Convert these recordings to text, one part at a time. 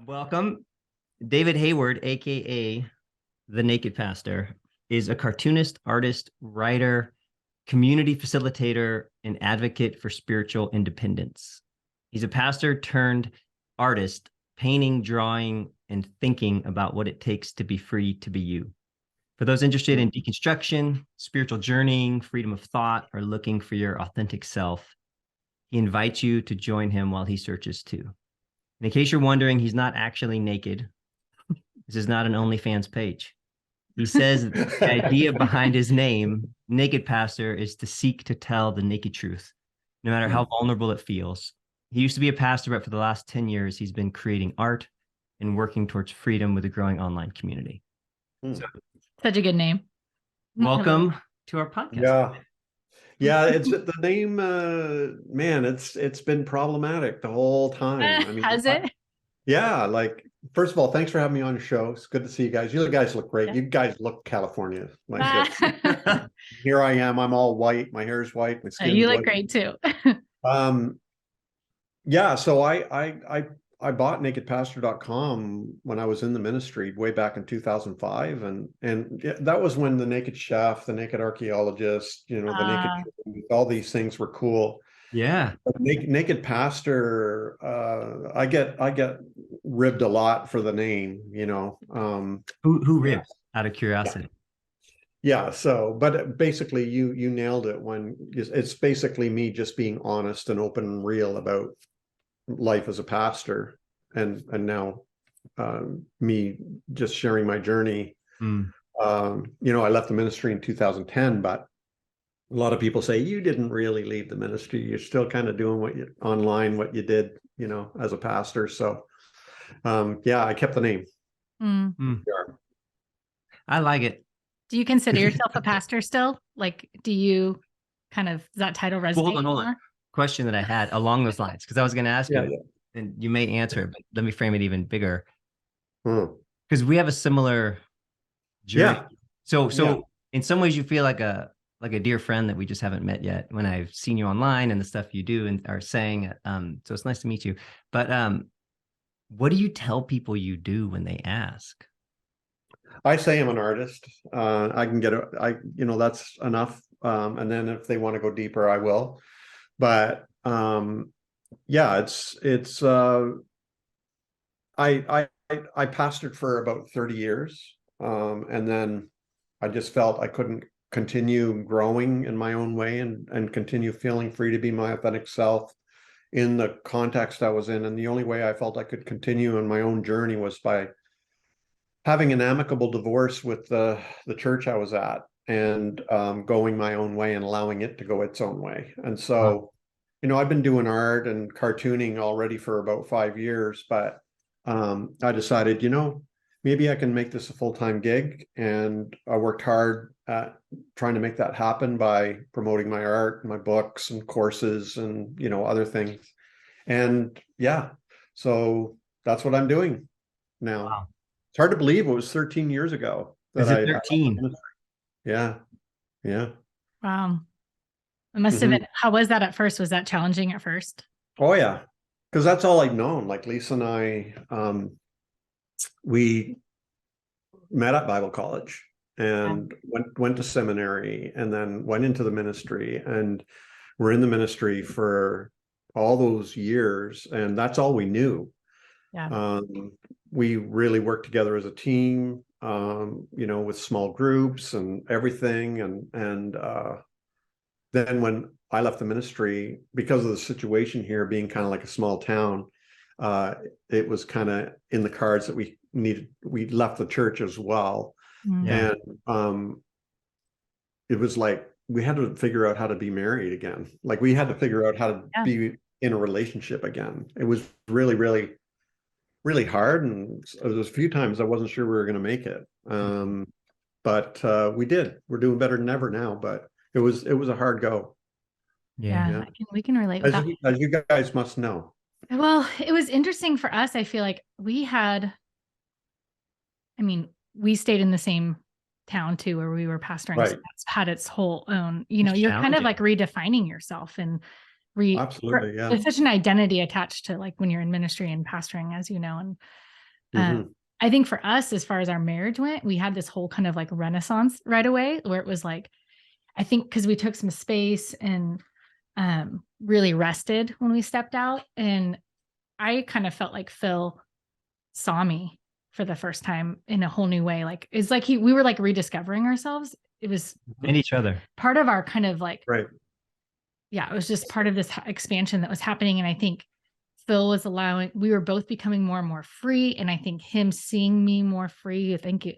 Welcome. David Hayward, aka the Naked Pastor, is a cartoonist, artist, writer, community facilitator, and advocate for spiritual independence. He's a pastor turned artist, painting, drawing, and thinking about what it takes to be free to be you. For those interested in deconstruction, spiritual journeying, freedom of thought, or looking for your authentic self, he invites you to join him while he searches too. And in case you're wondering, he's not actually naked. This is not an OnlyFans page. He says the idea behind his name, Naked Pastor, is to seek to tell the naked truth, no matter how vulnerable it feels. He used to be a pastor, but for the last 10 years, he's been creating art and working towards freedom with a growing online community. So, such a good name. Welcome to our podcast. Yeah, it's the name, man, it's been problematic the whole time. I mean, has it? Yeah, like, first of all, thanks for having me on your show. It's good to see you guys. You guys look great. You guys look California. Like here I am, I'm all white, my hair is white, my skin you is look white. Great too. Yeah, so I bought nakedpastor.com when I was in the ministry way back in 2005, and that was when the Naked Chef, the Naked Archaeologist, the Naked, all these things were cool. Yeah. Naked Pastor, I get ribbed a lot for the name, Who ribbed, out of curiosity? Yeah, so, but basically you nailed it when it's basically me just being honest and open and real about life as a pastor, and now me just sharing my journey. I left the ministry in 2010, but a lot of people say you didn't really leave the ministry. You're still kind of doing what you did, as a pastor. So I kept the name. I like it. Do you consider yourself a pastor still? Like, do you does that title resonate? Hold on. Question that I had along those lines, because I was going to ask you, and you may answer, but let me frame it even bigger. Because we have a similar journey. So in some ways you feel like a dear friend that we just haven't met yet, when I've seen you online and the stuff you do and are saying. So it's nice to meet you. But what do you tell people you do when they ask? I say I'm an artist. I can get that's enough. And then if they want to go deeper, I will. But it's I pastored for about 30 years. And then I just felt I couldn't continue growing in my own way and continue feeling free to be my authentic self in the context I was in. And the only way I felt I could continue in my own journey was by having an amicable divorce with the church I was at, and going my own way and allowing it to go its own way. And so, I've been doing art and cartooning already for about 5 years, but I decided, maybe I can make this a full-time gig. And I worked hard at trying to make that happen by promoting my art, my books and courses and, other things. And so that's what I'm doing now. Wow. It's hard to believe it was 13 years ago. Is it 13? Yeah. Wow. It must have been. How was that at first? Was that challenging at first? Oh yeah. Because that's all I'd known. Like Lisa and I, we met at Bible college and went to seminary and then went into the ministry, and we're in the ministry for all those years. And that's all we knew. Yeah. We really worked together as a team, with small groups and everything. And then when I left the ministry, because of the situation here being kind of like a small town, it was kind of in the cards that we left the church as well. And it was like we had to figure out how to be married again. Like we had to figure out how to be in a relationship again. It was really, really, really hard. And there was a few times I wasn't sure we were going to make it. But we did. We're doing better than ever now, but it was a hard go. Yeah. We can relate with that. As you guys must know. Well, it was interesting for us. I feel like we stayed in the same town too, where we were pastoring. Right. So that's had its whole own, you're kind of like redefining yourself and absolutely. Yeah. There's such an identity attached to like when you're in ministry and pastoring, as you know. I think for us, as far as our marriage went, we had this whole kind of like renaissance right away, where it was like, I think because we took some space and really rested when we stepped out. And I kind of felt like Phil saw me for the first time in a whole new way. Like, it's like we were like rediscovering ourselves. It was and each other. part of our kind of like, Right. yeah, it was just part of this expansion that was happening. And I think Phil was we were both becoming more and more free. And I think him seeing me more free, I think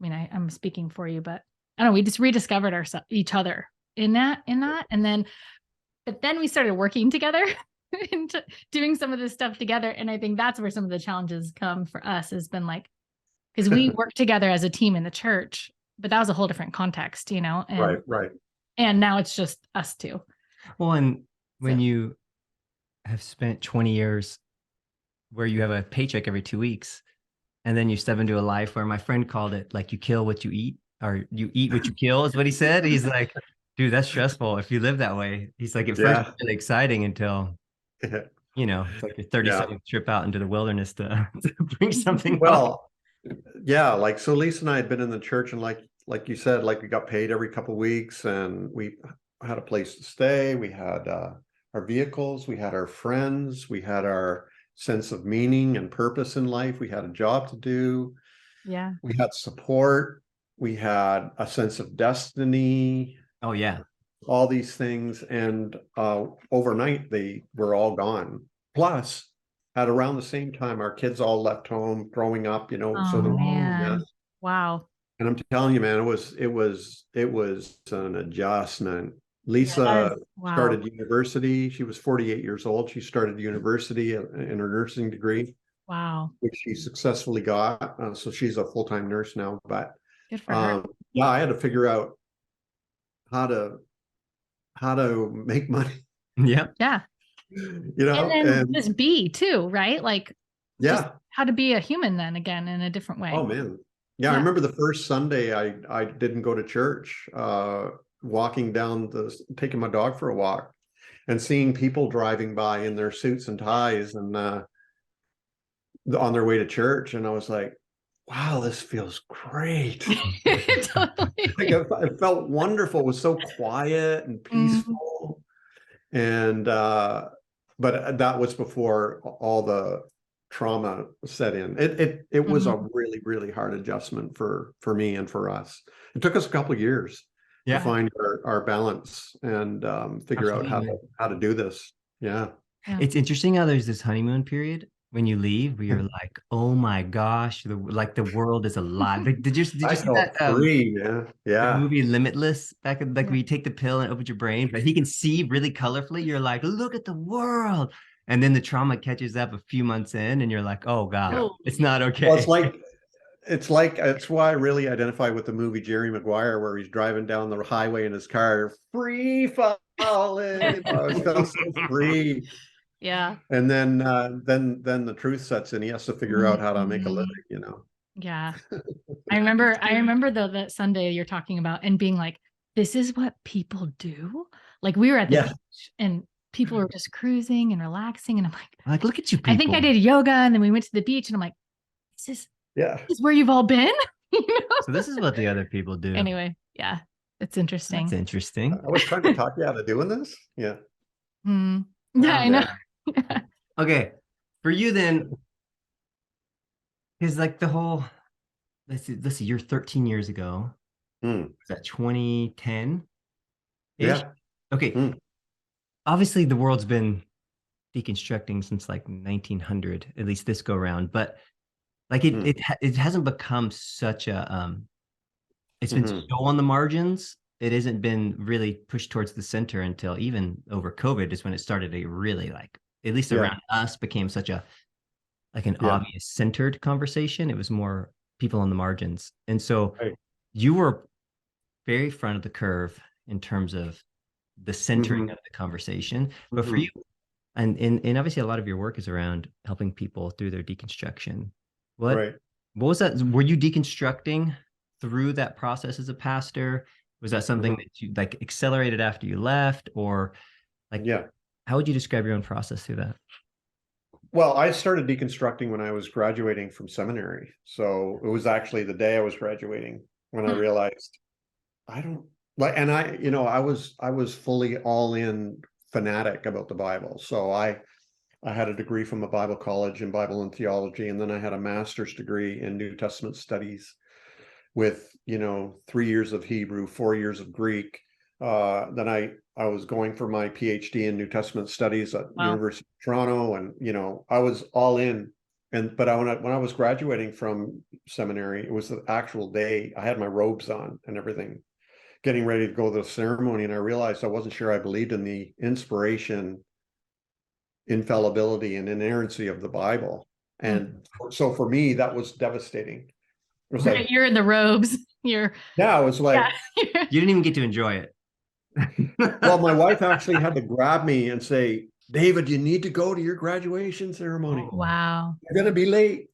I'm speaking for you, but I don't know, we just rediscovered each other in that. But then we started working together and doing some of this stuff together. And I think that's where some of the challenges come for us, has been like, because we worked together as a team in the church, but that was a whole different context, and, Right. And now it's just us two. Well, and when you have spent 20 years where you have a paycheck every 2 weeks, and then you step into a life where my friend called it like you kill what you eat, or you eat what you kill, is what he said. He's like, dude, that's stressful if you live that way. He's like, at first it's really exciting until, it's like your 37th trip out into the wilderness to bring something home. Well, yeah, like, so Lisa and I had been in the church, and like you said, like, we got paid every couple of weeks, and we had a place to stay. We had our vehicles, we had our friends, we had our sense of meaning and purpose in life. We had a job to do. Yeah. We had support. We had a sense of destiny. Oh yeah. All these things. And overnight they were all gone. Plus, at around the same time, our kids all left home growing up, so the man. Wow. And I'm telling you, man, it was an adjustment. Lisa started university. She was 48 years old. She started university in her nursing degree. Wow. Which she successfully got. So she's a full-time nurse now. But good for her. Yeah, I had to figure out how to make money. Yep. Yeah. And then just be too, right? Like, yeah, how to be a human then again in a different way. Oh man. Yeah, I remember the first Sunday I didn't go to church, walking down taking my dog for a walk and seeing people driving by in their suits and ties and on their way to church. And I was like, wow, this feels great. Totally. It felt wonderful. It was so quiet and peaceful. And but that was before all the trauma set in. It was a really, really hard adjustment for me and for us. It took us a couple of years to find our balance and figure out how to do this. Yeah. It's interesting how there's this honeymoon period when you leave where you're like, oh my gosh, the world is alive. Like, did you see that free, the movie Limitless back in, like where you take the pill and it opens your brain, but he can see really colorfully. You're like, look at the world. And then the trauma catches up a few months in and you're like, oh God, it's not okay. Well, it's why I really identify with the movie Jerry Maguire, where he's driving down the highway in his car, free falling. I felt so free. Yeah. And then the truth sets in. He has to figure out how to make a living, Yeah. I remember though that Sunday you're talking about and being like, this is what people do. Like, we were at the beach and people were just cruising and relaxing. And I'm like, look at you people. I think I did yoga and then we went to the beach and I'm like, this is where you've all been. So this is what the other people do. Anyway. Yeah. It's interesting. That's interesting. I was trying to talk you out of doing this. Yeah. Yeah, I know. Okay. For you then, is like the whole, let's see, you're 13 years ago. Was that 2010? Yeah. Okay. Obviously the world's been deconstructing since like 1900, at least this go around, but like it hasn't become such a it's been so on the margins. It hasn't been really pushed towards the center until even over COVID is when it started to really, like, at least around us, became such a an obvious centered conversation. It was more people on the margins. And so you were very front of the curve in terms of the centering of the conversation. But for you, and obviously a lot of your work is around helping people through their deconstruction. What was that? Were you deconstructing through that process as a pastor? Was that something that you like accelerated after you left, or like, how would you describe your own process through that? Well, I started deconstructing when I was graduating from seminary. So it was actually the day I was graduating when I realized I don't like, and I was fully all in fanatic about the Bible. So I had a degree from a Bible college in Bible and theology, and then I had a master's degree in New Testament studies with 3 years of Hebrew, 4 years of Greek. Then I was going for my PhD in New Testament studies at Wow. University of Toronto, and I was all in. But when I was graduating from seminary, it was the actual day. I had my robes on and everything, getting ready to go to the ceremony, and I realized I wasn't sure I believed in the inspiration, infallibility, and inerrancy of the Bible. And so for me, that was devastating. It was like, You're in the robes. You're yeah, it was like, yeah. You didn't even get to enjoy it. well, my wife actually had to grab me and say, David, you need to go to your graduation ceremony. Oh. Wow. You're going to be late.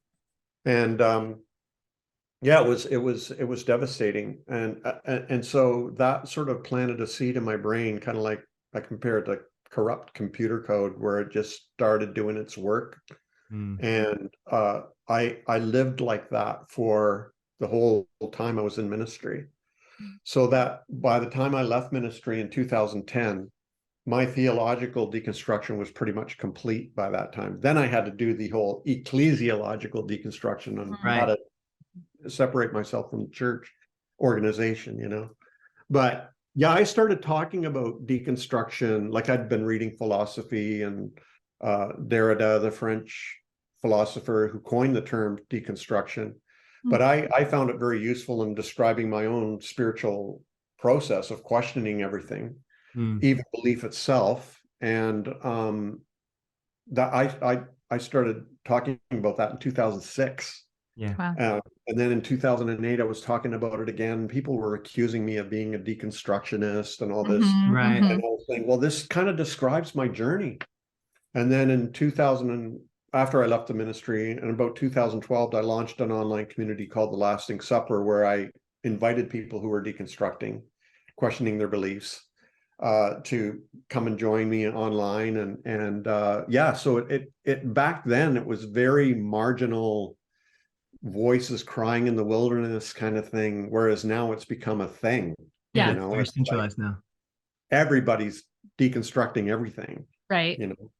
And yeah, it was devastating. And so that sort of planted a seed in my brain, kind of like I compare it to corrupt computer code, where it just started doing its work. Mm. And I lived like that for the whole time I was in ministry. So that by the time I left ministry in 2010, my theological deconstruction was pretty much complete by that time. Then I had to do the whole ecclesiological deconstruction on how Right. to separate myself from the church organization. But yeah, I started talking about deconstruction, like I'd been reading philosophy and Derrida, the French philosopher who coined the term deconstruction. But I found it very useful in describing my own spiritual process of questioning everything, even belief itself. And that I started talking about that in 2006. Yeah. Wow. And then in 2008, I was talking about it again. People were accusing me of being a deconstructionist and all this. Right. And I was saying, well, this kind of describes my journey. And then in 2000, after I left the ministry, in about 2012, I launched an online community called The Lasting Supper, where I invited people who were deconstructing, questioning their beliefs, to come and join me online. And yeah, so it back then it was very marginal, voices crying in the wilderness kind of thing, whereas now it's become a thing. Yeah. It's very It's centralized like now. everybody's deconstructing Right. everything.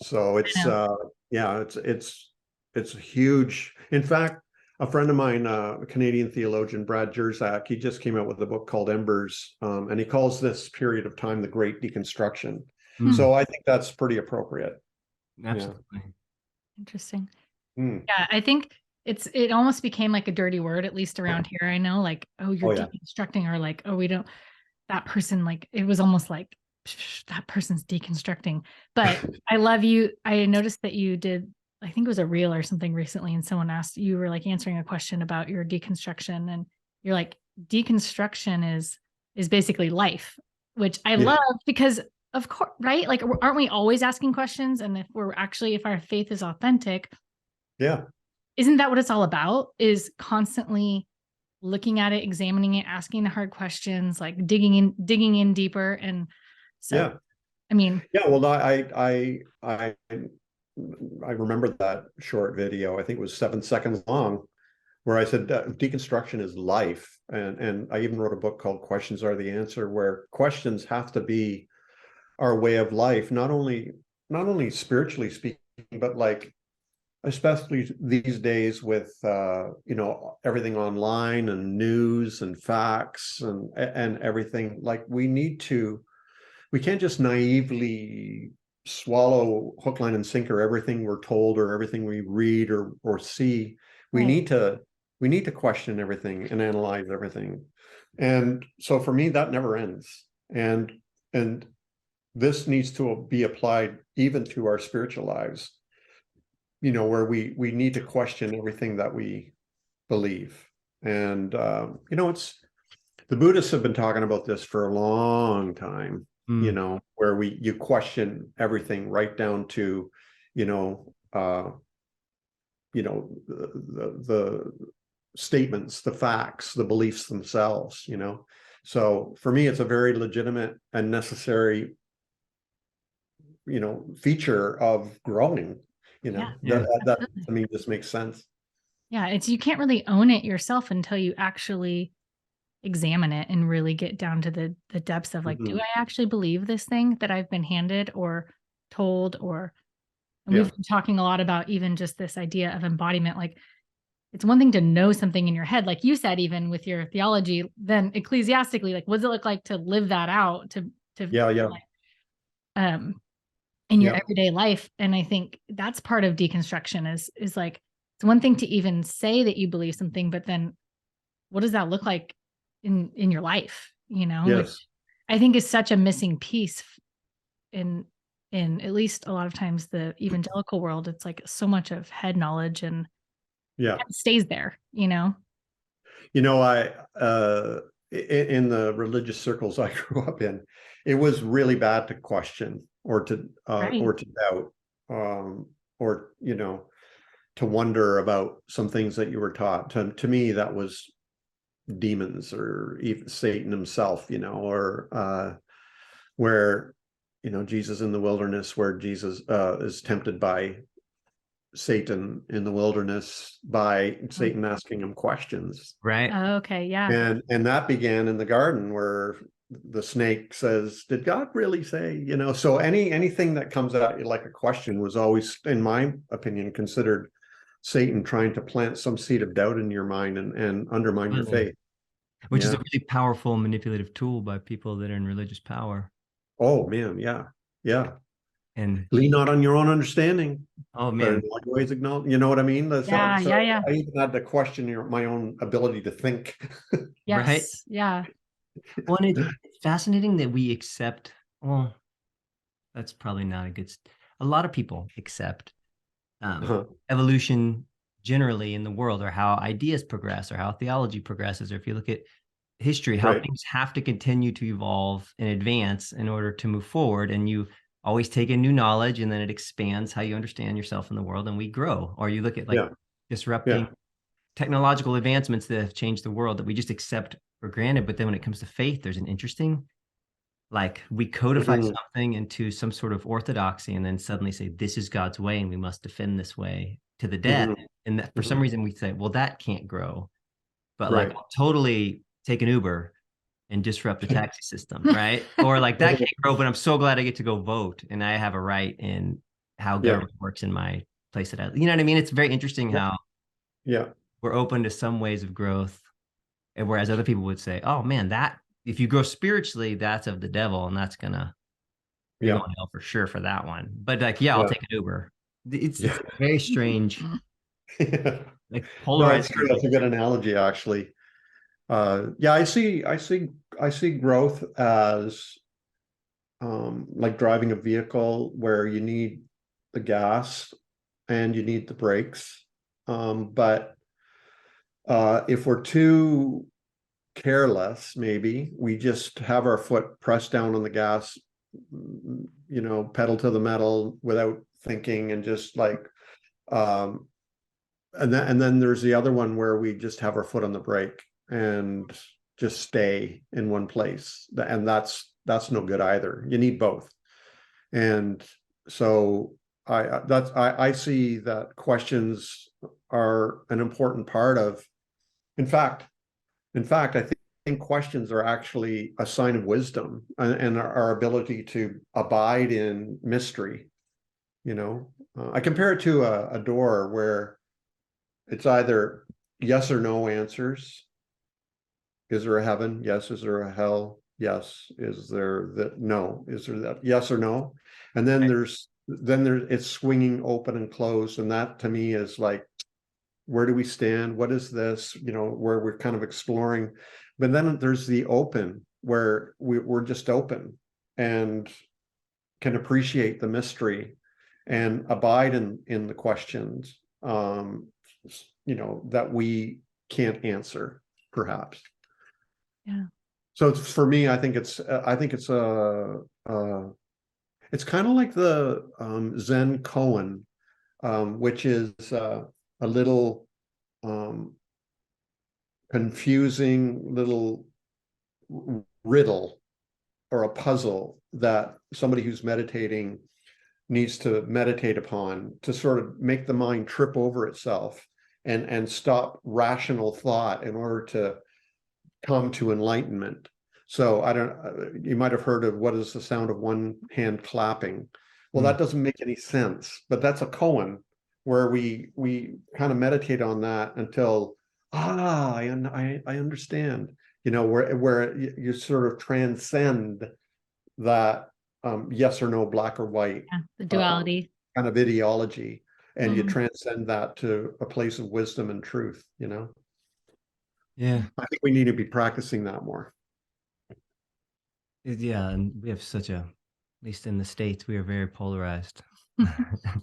So I know. yeah, it's huge. In fact, a friend of mine, a Canadian theologian, Brad Jerzak, he just came out with a book called Embers, and he calls this period of time the Great Deconstruction. So I think that's pretty appropriate. Absolutely. Interesting. Mm. Yeah, I think it almost became like a dirty word, at least around here. I know, like, oh, you're yeah. deconstructing, or like, oh, we don't, that person, like, it was almost like that person's deconstructing. But I love you. I noticed that you did, I think it was a reel or something recently, and someone asked, you were like answering a question about your deconstruction, and you're like, deconstruction is basically life, which I love, because of course, right? Like, aren't we always asking questions? And if our faith is authentic, Yeah. isn't that what it's all about? Is constantly looking at it, examining it, asking the hard questions, like digging in deeper. And so, Yeah. I mean, Yeah, well, I remember that short video. I think it was 7 seconds long, where I said deconstruction is life, and I even wrote a book called Questions Are the Answer, where questions have to be our way of life, not only spiritually speaking, but like especially these days with everything online and news and facts and everything. Like we can't just naively swallow hook, line, and sinker everything we're told or everything we read or see. We right. need to question everything and analyze everything. And so for me, that never ends. And this needs to be applied even to our spiritual lives, where we need to question everything that we believe. And it's the Buddhists have been talking about this for a long time, where you question everything right down to, the statements, the facts, the beliefs themselves, So for me, it's a very legitimate and necessary, feature of growing, You Yeah. know, Yeah. that Absolutely. to me just makes sense. Yeah. It's, you can't really own it yourself until you actually examine it and really get down to the depths of like, do Mhm. I actually believe this thing that I've been handed or told? Or, and Yeah. we've been talking a lot about even just this idea of embodiment. Like, it's one thing to know something in your head, like you said, even with your theology, then ecclesiastically, like, what does it look like to live that out, to Yeah. Yeah. like, in your Yeah. everyday life? And I think that's part of deconstruction is like, it's one thing to even say that you believe something, but then what does that look like in your life, which Yes. I think is such a missing piece in at least a lot of times the evangelical world. It's like so much of head knowledge and Yeah. it stays there. You know, in the religious circles I grew up in, it was really bad to question Right. or to doubt, or to wonder about some things that you were taught. To me, that was demons or even Satan himself, or where Jesus in the wilderness, where Jesus is tempted by Satan in the wilderness by Satan asking him questions. Right. Oh, okay. Yeah. And that began in the garden where the snake says, did God really say, so anything that comes at you like a question was always, in my opinion, considered Satan trying to plant some seed of doubt in your mind and undermine your Absolutely. faith. Which is a Yeah. really powerful manipulative tool by people that are in religious power. Oh man. Yeah. Yeah. And Lean not on your own understanding, oh but in man, all your ways acknowledge, you know what I mean? So, Yeah. so Yeah. Yeah. I even had to question my own ability to think. right? Yes. Yeah. Well, and it's fascinating that we accept, well, that's probably not a good, a lot of people accept Uh-huh. evolution generally in the world, or how ideas progress, or how theology progresses, or if you look at history, how Right. things have to continue to evolve and advance in order to move forward. And you always take in new knowledge, and then it expands how you understand yourself in the world, and we grow. Or you look at like Yeah. disrupting Yeah. technological advancements that have changed the world that we just accept for granted. But then when it comes to faith, there's an interesting, like, we codify Mhm. something into some sort of orthodoxy and then suddenly say this is God's way and we must defend this way to the death. Mhm. And that for some Mhm. reason we say, well, that can't grow. But like, Right. I'll totally take an Uber and disrupt the taxi system, right? Or like, that can't grow, but I'm so glad I get to go vote and I have a right in how Yeah. government works in my place that you know what I mean? It's very interesting Yeah. how Yeah. we're open to some ways of growth, and whereas other people would say, oh man, that if you grow spiritually, that's of the devil and that's gonna, you're Yeah. going to hell for sure for that one. But like, yeah, I'll Yeah. take an Uber. It's Yeah. a very strange, like No, it's polarizing true. That's a good analogy, actually. Yeah, I see growth as like driving a vehicle where you need the gas and you need the brakes. But if we're too careless, maybe we just have our foot pressed down on the gas, pedal to the metal without thinking, and just like um and then there's the other one where we just have our foot on the brake and just stay in one place, and that's no good either. You need both. And so I see that questions are an important part of, in fact I think questions are actually a sign of wisdom, and our ability to abide in mystery. I compare it to a door where it's either yes or no answers. Is there a heaven? Yes. Is there a hell? Yes. Is there that? No. Is there that? Yes or no? And then it's swinging open and closed. And that to me is like, where do we stand? What is this? Where we're kind of exploring. But then there's the open, where we're just open and can appreciate the mystery and abide in the questions, that we can't answer, perhaps. Yeah. So for me, it's kind of like the Zen koan, which is a little um, confusing little riddle or a puzzle that somebody who's meditating needs to meditate upon to sort of make the mind trip over itself and stop rational thought in order to come to enlightenment. So I don't, you might have heard of what is the sound of one hand clapping. Well, that doesn't make any sense, but that's a koan where we kind of meditate on that until, I understand, you know, where you sort of transcend that yes or no, black or white, The duality. kind of ideology, and you Mhm. transcend that to a place of wisdom and truth, you know. Yeah. I think we need to be practicing that more. Yeah. And we have such a, at least in the States, we are very polarized.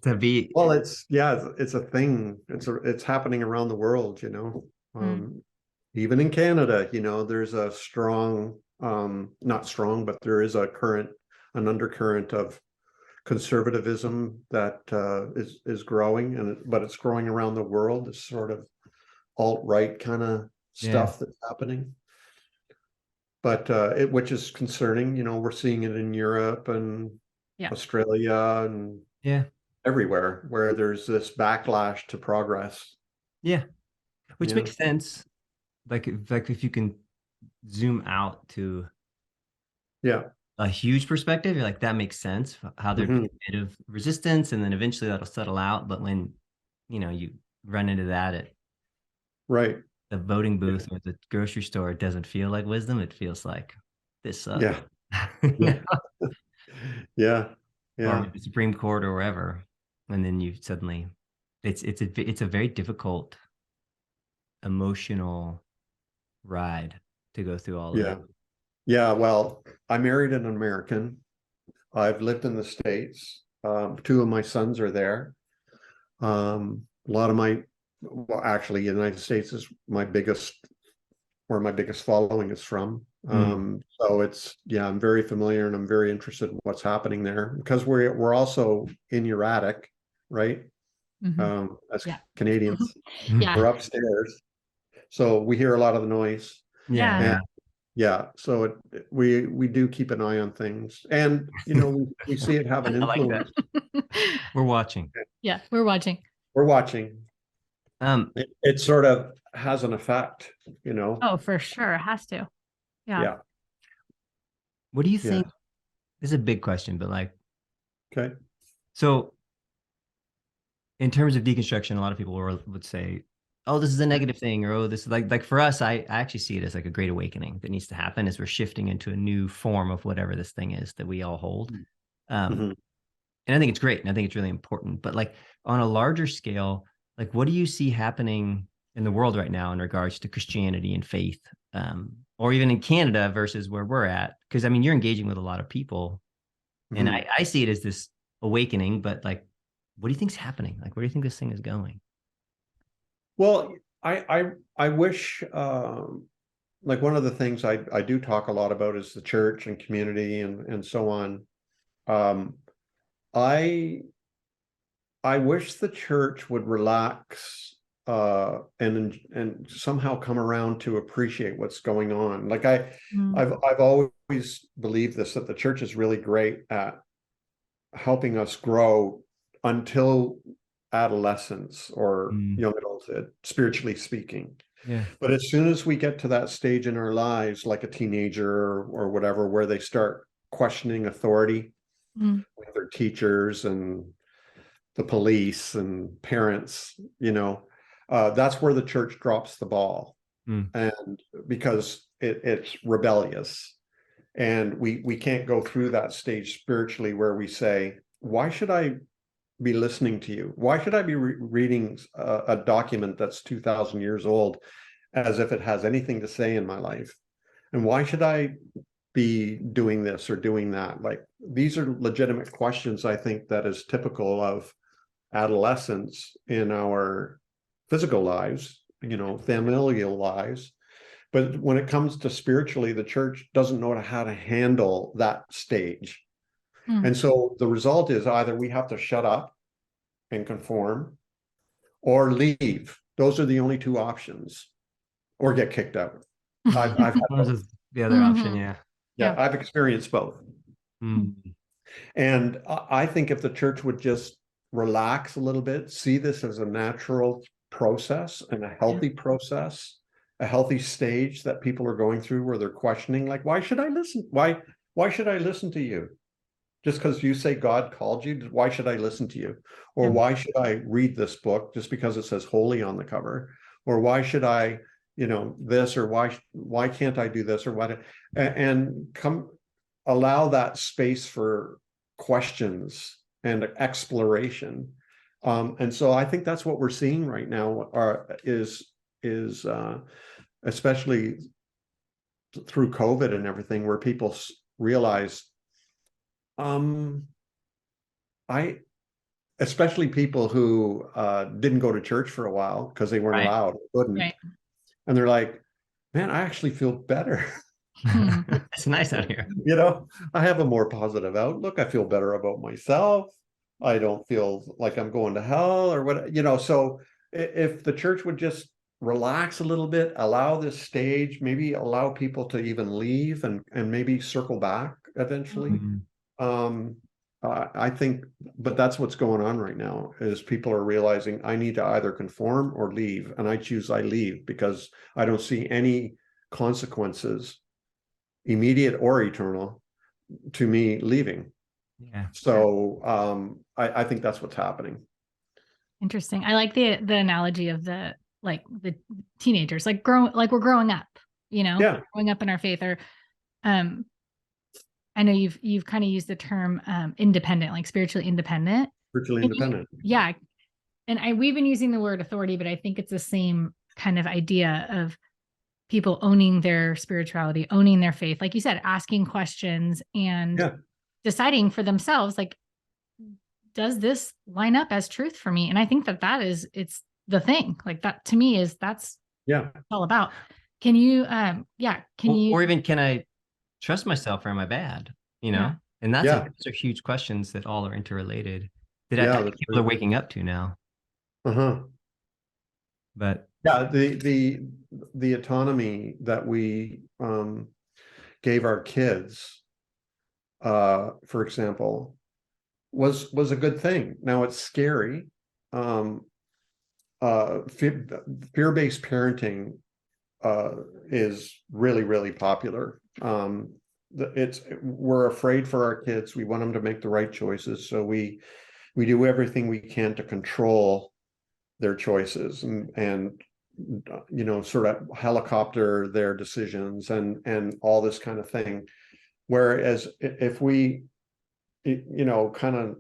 To be, Well, it's a thing. It's happening around the world, you know. Even in Canada, you know, there's a strong, not strong, but there is an undercurrent of conservatism that is growing, but it's growing around the world. This sort of alt-right kind of yeah. stuff that's happening. But which is concerning, you know, we're seeing it in Europe and Yeah. Australia and Yeah. everywhere where there's this backlash to progress. Yeah. Which Yeah. makes sense. Like if you can zoom out to Yeah. a huge perspective, you're like, that makes sense how there'd be Mhm. a bit of resistance and then eventually that'll settle out. But when, you know, you run into that at Right. the voting booth or the grocery store, it doesn't feel like wisdom. It feels like this sucks. Yeah. You Yeah. know? Yeah. Or Yeah. the Supreme Court or wherever. And then you suddenly, it's a very difficult emotional ride to go through all of Yeah. it. Yeah. Well, I married an American. I've lived in the States. Two of my sons are there. A lot of well, actually, the United States is where my biggest following is from. So I'm very familiar and I'm very interested in what's happening there because we're also in your attic, right? As Yeah. Canadians, Yeah. we're upstairs, so we hear a lot of the noise. Yeah. And yeah, so we do keep an eye on things, and you know we see it have an I like that. influence. We're watching. Yeah. We're watching. We're watching. Um, It sort of has an effect, you know. Oh, for sure. It has to. Yeah. Yeah. what do you Yeah. think? This is a big question, but like, Okay. so in terms of deconstruction, a lot of people would say, oh, this is a negative thing, or oh, this is like for us, I actually see it as like a great awakening that needs to happen as we're shifting into a new form of whatever this thing is that we all hold. Mhm. And I think it's great. And I think it's really important. But like on a larger scale, like what do you see happening in the world right now in regards to Christianity and faith? Or even in Canada versus where we're at? Because I mean, you're engaging with a lot of people. And Mhm. I see it as this awakening, but like, what do you think's happening? Like, where do you think this thing is going? Well, I wish like one of the things I do talk a lot about is the church and community and so on. Um, I I wish the church would relax and somehow come around to appreciate what's going on. Like I've always believed this, that the church is really great at helping us grow until adolescence or young adulthood, spiritually speaking. Yeah. But as soon as we get to that stage in our lives, like a teenager or whatever, where they start questioning authority with their teachers and the police and parents, you know, that's where the church drops the ball. And because it's rebellious. And we can't go through that stage spiritually where we say, why should I be listening to you? Why should I be reading a document that's 2,000 years old as if it has anything to say in my life? And why should I be doing this or doing that? Like, these are legitimate questions, I think, that is typical of adolescence in our physical lives, you know, familial lives. But when it comes to spiritually, the church doesn't know how to handle that stage. And so the result is either we have to shut up and conform or leave. Those are the only two options, or get kicked out. I've had both. The other option, yeah. Yeah, I've experienced both. And I think if the church would just relax a little bit, see this as a natural process and a healthy process, a healthy stage that people are going through where they're questioning, like, why should I listen? Why should I listen to you? Just because you say God called you, why should I listen to you? Or why should I read this book just because it says holy on the cover? Or why should I, this, or why can't I do this, or what? And come allow that space for questions and exploration. And so I think that's what we're seeing right now is especially through COVID and everything, where people realize, I, especially people who didn't go to church for a while because they weren't Right. allowed, couldn't, Right. and they're like, man, I actually feel better. It's nice out here. I have a more positive outlook. I feel better about myself. I don't feel like I'm going to hell or what, so if the church would just relax a little bit, allow this stage, maybe allow people to even leave and maybe circle back eventually. Mhm. I think, but that's what's going on right now is people are realizing I need to either conform or leave. And I choose I leave because I don't see any consequences, immediate or eternal, to me leaving. Yeah. So I think that's what's happening. Interesting. I like the analogy of the teenagers, like we're growing up, growing up in our faith. Or I know you've kind of used the term independent, like spiritually independent. Spiritually independent. Yeah. And we've been using the word authority, but I think it's the same kind of idea of people owning their spirituality, owning their faith, like you said, asking questions and deciding for themselves, like, does this line up as truth for me? And I think it's the thing, like that to me that's all about. Can you or even can I trust myself or am I bad? And those are huge questions that all are interrelated that I think people are waking up to now. But the autonomy that we gave our kids, for example, was a good thing. Now it's scary. Fear-based parenting is really, really popular. We're afraid for our kids. We want them to make the right choices. So we do everything we can to control their choices and sort of helicopter their decisions and all this kind of thing. Whereas if we, kind of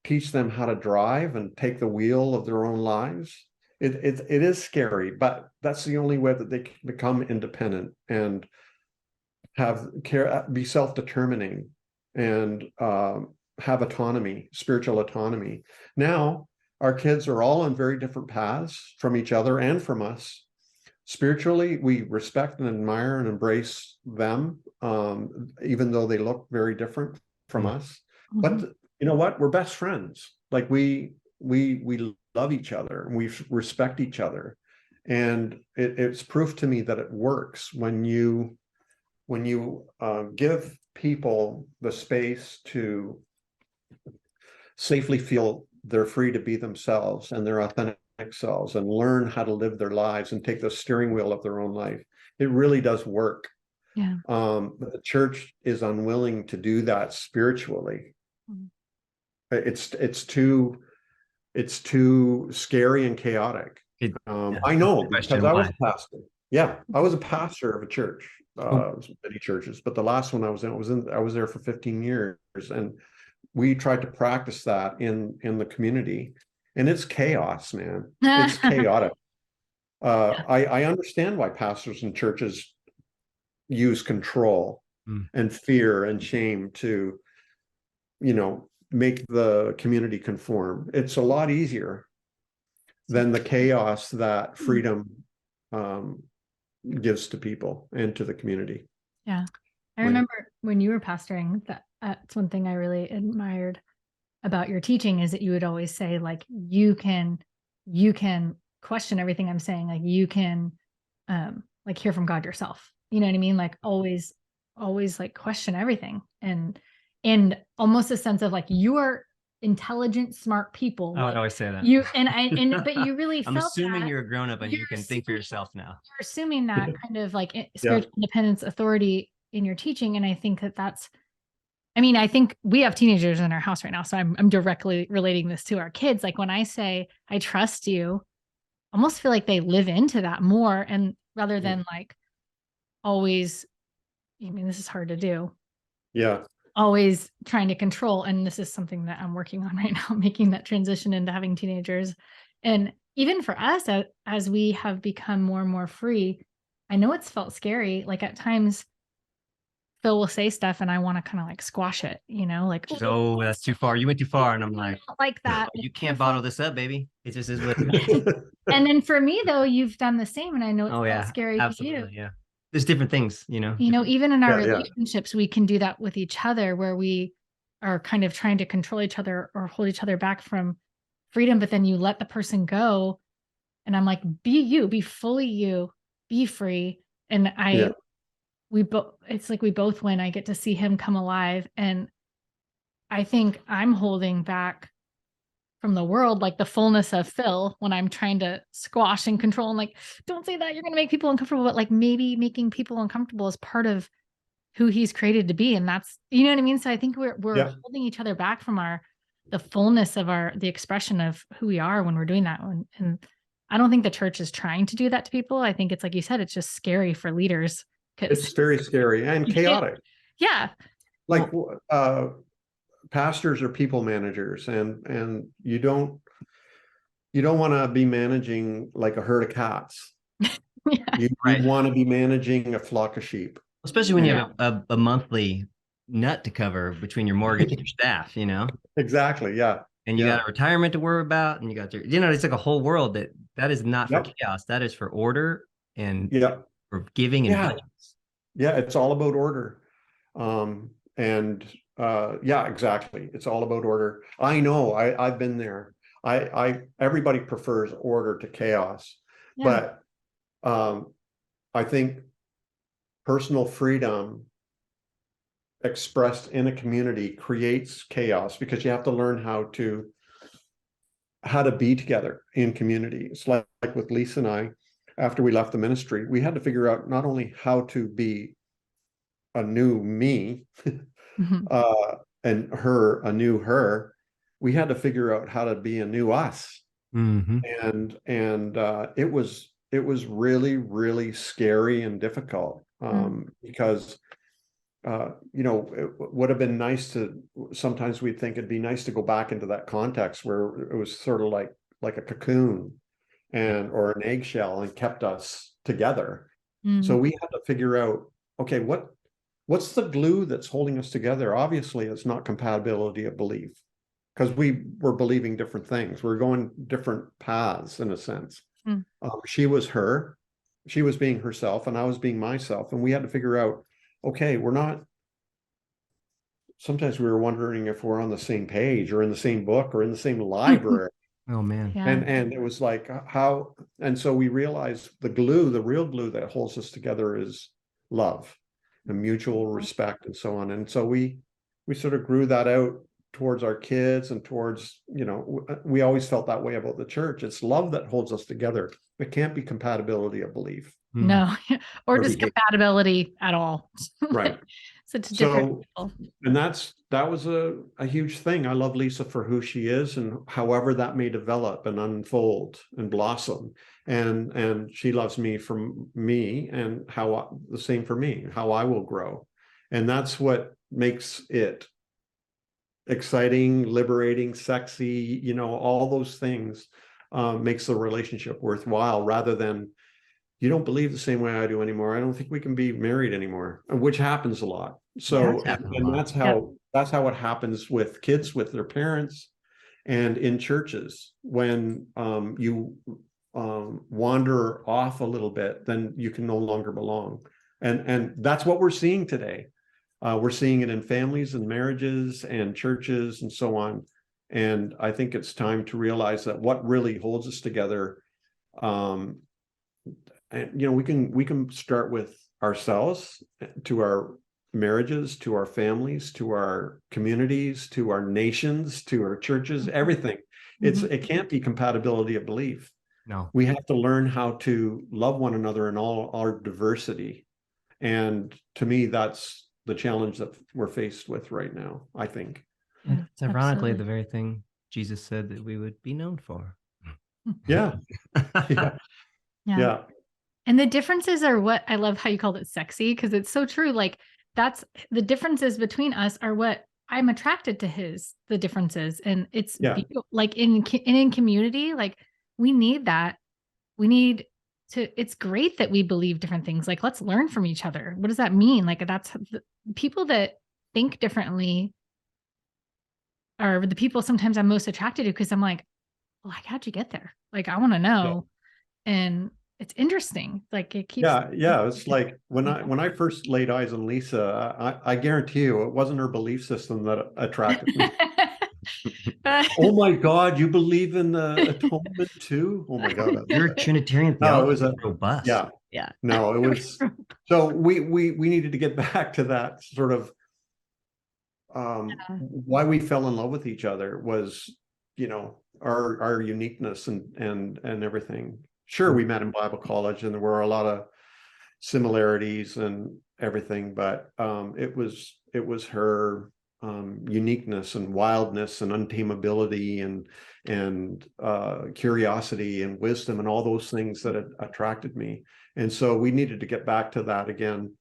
teach them how to drive and take the wheel of their own lives, it is scary, but that's the only way that they can become independent and be self-determining and have autonomy, spiritual autonomy. Now, our kids are all on very different paths from each other and from us. Spiritually, we respect and admire and embrace them, even though they look very different from us. But you know what? We're best friends. Like we love each other and we respect each other. And it's proof to me that it works when you give people the space to safely feel they're free to be themselves and their authentic selves and learn how to live their lives and take the steering wheel of their own life. It really does work. But the church is unwilling to do that spiritually. It's too scary and chaotic. I know because I was a pastor. I was a pastor of a church, many churches, but the last one I was there for 15 years, and we tried to practice that in the community, and it's chaos, man. It's chaotic. I understand why pastors and churches use control and fear and shame to, make the community conform. It's a lot easier than the chaos that freedom gives to people and to the community. Yeah. I remember when you were pastoring, that's one thing I really admired about your teaching is that you would always say, like, you can question everything I'm saying. Like you can hear from God yourself. You know what I mean? Like always like question everything. And and almost a sense of like, you are intelligent, smart people. I would Like, always say that. but you really I'm felt assuming that. you're a grown up and you You're can think for yourself now. You're assuming that kind of like Yeah. spiritual independence, authority in your teaching. And I think that's, I mean, I think we have teenagers in our house right now, so I'm directly relating this to our kids. Like when I say, I trust you, I almost feel like they live into that more. And rather than like always, I mean, this is hard to do, Yeah. always trying to control. And this is something that I'm working on right now, making that transition into having teenagers. And even for us, as we have become more and more free, I know it's felt scary. Like at times, Phil will say stuff and I want to kind of like squash it, like, Oh, that's too far. You went too far. And I'm like, like that. you can't bottle this up, baby. It just is what it is. And then for me though, you've done the same. And I know it Oh, felt yeah. scary to you. Absolutely. Yeah. There's different things, Even in our Yeah, yeah. relationships, we can do that with each other where we are kind of trying to control each other or hold each other back from freedom, but then you let the person go. And I'm like, be you, be fully you, be free. And Yeah. it's like we both win. I get to see him come alive. And I think I'm holding back from the world, like the fullness of Phil, when I'm trying to squash and control and like, don't say that, you're going to make people uncomfortable, but like maybe making people uncomfortable is part of who he's created to be. And that's, you know what I mean? So I think we're Yeah. holding each other back from the fullness of the expression of who we are when we're doing that. And I don't think the church is trying to do that to people. I think it's like you said, it's just scary for leaders. It's very scary and chaotic. Yeah. Like pastors are people managers, and you don't want to be managing like a herd of cats. Yeah. You Right. want to be managing a flock of sheep. Especially when you have a monthly nut to cover between your mortgage and your staff, Exactly. Yeah. and you got a retirement to worry about, and you got it's like a whole world that is not for chaos. That is for order and for giving and budgets. Yeah. It's all about order. Exactly. It's all about order. I know I've been there. Everybody prefers order to chaos, but I think personal freedom expressed in a community creates chaos because you have to learn how to be together in community. It's like with Lisa and I, after we left the ministry, we had to figure out not only how to be a new me and her a new her, we had to figure out how to be a new us. Mm-hmm. And it was really, really scary and difficult because it would have been nice to, sometimes we'd think it'd be nice to go back into that context where it was sort of like a cocoon or an eggshell and kept us together. So we had to figure out, okay, what's the glue that's holding us together? Obviously, it's not compatibility of belief, because we were believing different things. We're going different paths in a sense. She was being herself, and I was being myself. And we had to figure out, okay, sometimes we were wondering if we're on the same page or in the same book or in the same library. Oh man. And it was like how, and so we realized the real glue that holds us together is love and mutual respect and so on. And so we sort of grew that out towards our kids and towards, we always felt that way about the church. It's love that holds us together. It can't be compatibility of belief. No, or just compatibility at all. Right. Such different people. And that was a huge thing. I love Lisa for who she is and however that may develop and unfold and blossom. And she loves me for me and the same for me, how I will grow. And that's what makes it exciting, liberating, sexy, all those things makes the relationship worthwhile, rather than, you don't believe the same way I do anymore. I don't think we can be married anymore, which happens a lot. So, that's how it happens with kids, with their parents, and in churches. When you wander off a little bit, then you can no longer belong. And that's what we're seeing today. We're seeing it in families and marriages and churches and so on. And I think it's time to realize that what really holds us together, and we can start with ourselves, to our marriages, to our families, to our communities, to our nations, to our churches, everything. It can't be compatibility of belief. No. We have to learn how to love one another in all our diversity. And to me, that's the challenge that we're faced with right now, I think. Yeah, it's ironically Absolutely. the very thing Jesus said that we would be known for. Yeah. Yeah. Yeah. And the differences are what I love how you called it sexy, because it's so true. Like that's the differences between us are what I'm attracted to the differences. And it's like in community, like we need that. We need it's great that we believe different things. Like, let's learn from each other. What does that mean? Like that's people that think differently are the people sometimes I'm most attracted to, because I'm like, how'd you get there? Like, I want to know. And it's interesting. Like it keeps. Yeah. It's like when I first laid eyes on Lisa, I guarantee you it wasn't her belief system that attracted me. Oh my God, you believe in the atonement too? Oh my God. Your Trinitarian No, it theology was is robust. Yeah. No, it was. So we needed to get back to that sort of why we fell in love with each other was, our uniqueness and everything. Sure, we met in Bible college and there were a lot of similarities and everything, but it was her uniqueness and wildness and untamability and curiosity and wisdom and all those things that attracted me. And so we needed to get back to that again.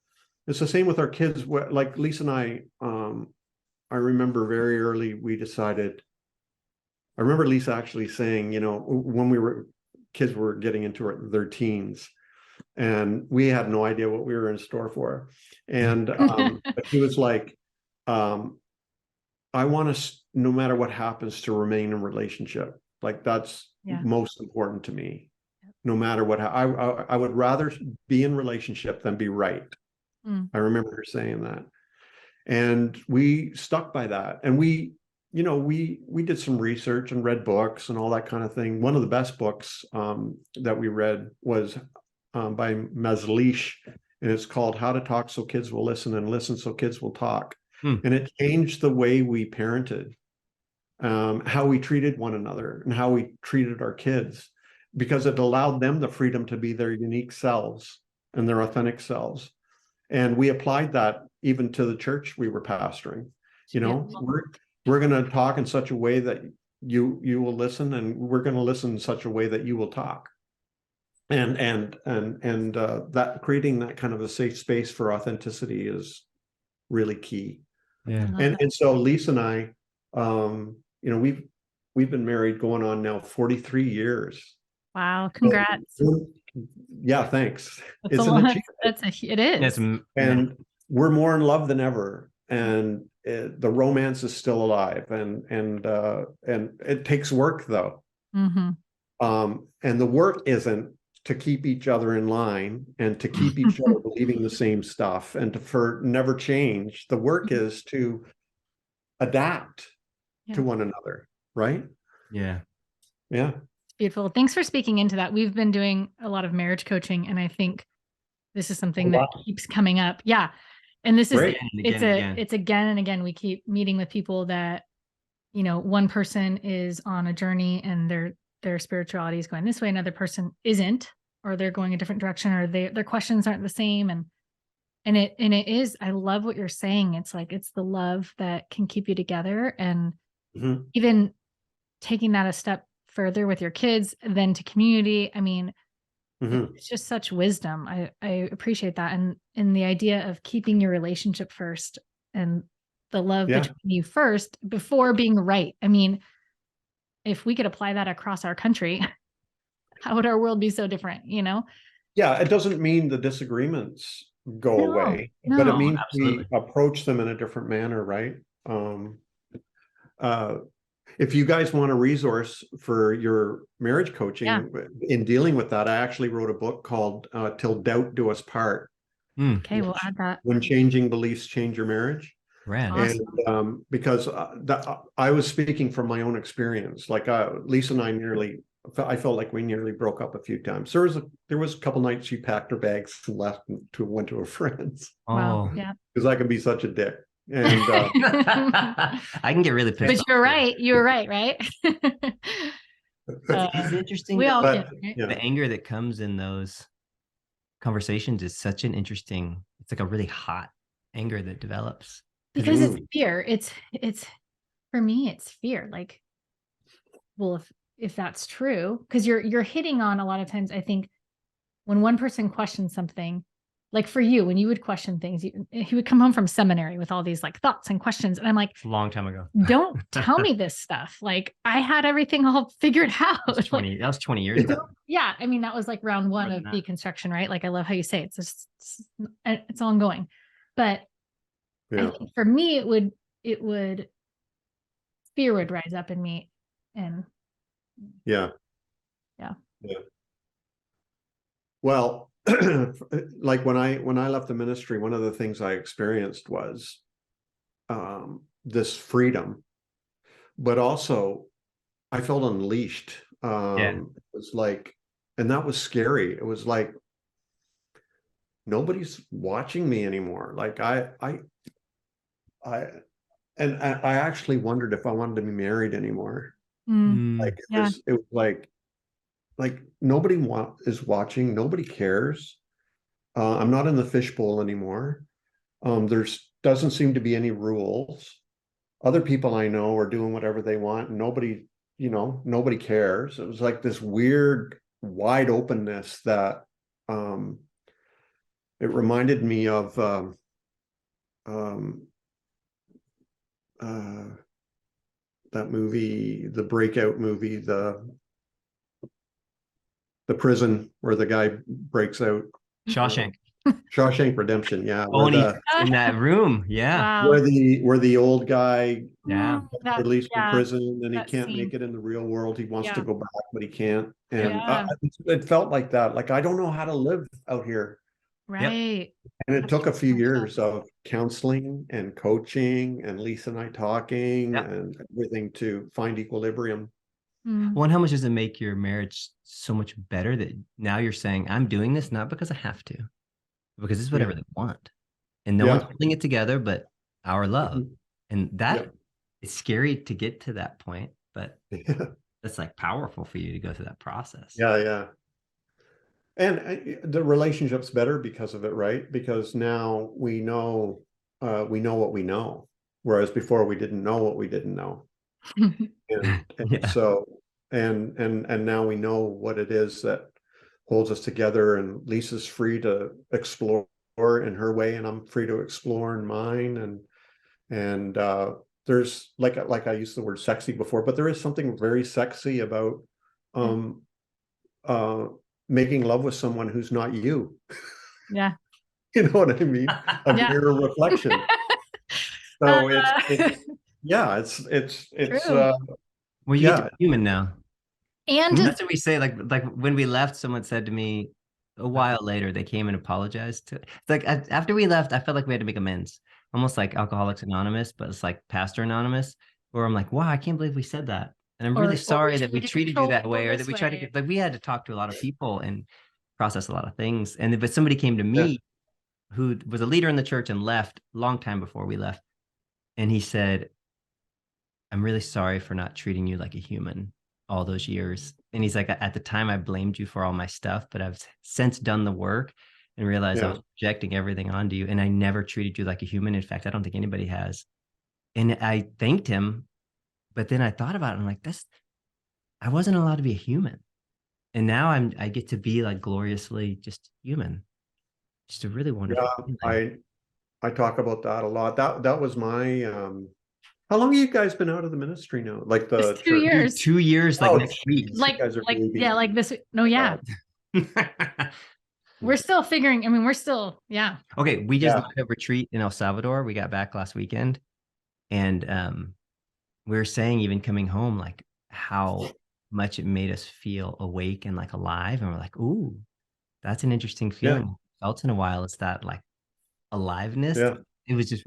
It's the same with our kids. Like Lisa and I remember very early we decided. I remember Lisa actually saying, when kids were getting into their teens, and we had no idea what we were in store for. And he was like, I want us, no matter what happens, to remain in relationship. Like that's most important to me. No matter what, I would rather be in relationship than be right. I remember her saying that. And we stuck by that. And we did some research and read books and all that kind of thing. One of the best books that we read was by Meslish, and it's called How to Talk So Kids Will Listen and Listen So Kids Will Talk. And it changed the way we parented, how we treated one another and how we treated our kids, because it allowed them the freedom to be their unique selves and their authentic selves. And we applied that even to the church we were pastoring. We're going to talk in such a way that you will listen, and we're going to listen in such a way that you will talk. And that creating that kind of a safe space for authenticity is really key. Yeah. And so Lisa and I, we've been married going on now 43 years. Wow. Congrats. Yeah, thanks. It's an achievement. It is. And we're more in love than ever. And the romance is still alive. And it takes work though. And the work isn't to keep each other in line and to keep each other believing the same stuff and for never change. The work is to adapt to one another, right? Yeah. Beautiful. Thanks for speaking into that. We've been doing a lot of marriage coaching, and I think this is something that keeps coming up. Yeah. And this is it's again and again. We keep meeting with people that, one person is on a journey and their spirituality is going this way, another person isn't, or they're going a different direction, or their questions aren't the same. And it is, I love what you're saying. It's like, it's the love that can keep you together. And even taking that a step further with your kids, then to community. I mean, it's just such wisdom. I appreciate that. And the idea of keeping your relationship first and the love between you first before being right. I mean, if we could apply that across our country, how would our world be so different, Yeah, it doesn't mean the disagreements go away, but it means we approach them in a different manner, right? If you guys want a resource for your marriage coaching in dealing with that, I actually wrote a book called Till Doubt Do Us Part. Okay, we'll add that. When Changing Beliefs Change Your Marriage. Right. And because I was speaking from my own experience, like Lisa and I nearly I felt like we nearly broke up a few times. There was a couple nights she packed her bags and left and went to a friend's. Wow. Oh, Yeah. Because I can be such a dick. And I can get really pissed But off. you're right. You were right, right? It's interesting. We all but can, right? yeah, The anger that comes in those conversations is such an interesting, it's like a really hot anger that develops. Because it's Mm. fear. It's for me, it's fear. Like, well, if that's true, because you're hitting on a lot of times, I think when one person questions something, like for you, when you would question things, he would come home from seminary with all these like thoughts and questions. And I'm like, It's a long time ago. don't tell me this stuff. Like I had everything all figured out. That was 20 years ago. Yeah. I mean, that was like round one More of than that. deconstruction, right? Like I love how you say it. It's ongoing. But I yeah, think for me, fear would rise up in me. And yeah. Yeah. Well, like when I left the ministry, one of the things I experienced was this freedom, but also I felt unleashed. It was like, and that was scary. It was like nobody's watching me anymore. Like I actually wondered if I wanted to be married anymore. Like yeah. it was like nobody is watching. Nobody cares. I'm not in the fishbowl anymore. There's doesn't seem to be any rules. Other people I know are doing whatever they want. And nobody cares. It was like this weird wide openness that it reminded me of that movie, the breakout movie, the prison where the guy breaks out. Shawshank. Shawshank Redemption, yeah. Oh, and he's in that room. Yeah. Wow. Where the old guy Yeah. released from prison and he that can't scene. make it in the real world. He wants Yeah. to go back, but he can't. And Yeah. it felt like that. Like, I don't know how to live out here. Right. And it That's took a few true. years of counseling and coaching and Lisa and I talking Yep. and everything to find equilibrium. Well, and how much does it make your marriage so much better that now you're saying, I'm doing this not because I have to, because it's whatever they want. And no one's putting it together but our love. And that it's scary to get to that point, but that's like powerful for you to go through that process. Yeah. And the relationship's better because of it, right? Because now we know what we know, whereas before we didn't know what we didn't know. And so and now we know what it is that holds us together, and Lisa's free to explore in her way and I'm free to explore in mine, and there's like I used the word sexy before, but there is something very sexy about making love with someone who's not you. Yeah. You know what I mean? A mirror reflection. So it's well, you get to be human now. And that's what we say. Like when we left, someone said to me a while later, they came and apologized. It's like after we left, I felt like we had to make amends, almost like Alcoholics Anonymous, but it's like Pastor Anonymous, where I'm like, wow, I can't believe we said that. And I'm really sorry that we treated you that way, or that we tried to get, like, we had to talk to a lot of people and process a lot of things. And but somebody came to me who was a leader in the church and left a long time before we left. And he said, I'm really sorry for not treating you like a human all those years. And he's like, at the time I blamed you for all my stuff, but I've since done the work and realized I was projecting everything onto you. And I never treated you like a human. In fact, I don't think anybody has. And I thanked him. But then I thought about it. I'm like, I wasn't allowed to be a human. And now I get to be like gloriously just human. Just a really wonderful feeling. I talk about that a lot. That was my how long have you guys been out of the ministry now? Like the 2 years. 2 years, like next week. Like this. No, yeah. We're still figuring. I mean, we're still, Okay, we just did a retreat in El Salvador. We got back last weekend, and we were saying, even coming home, like how much it made us feel awake and like alive. And we're like, ooh, that's an interesting feeling. Felt in a while. It's that like aliveness. It was just,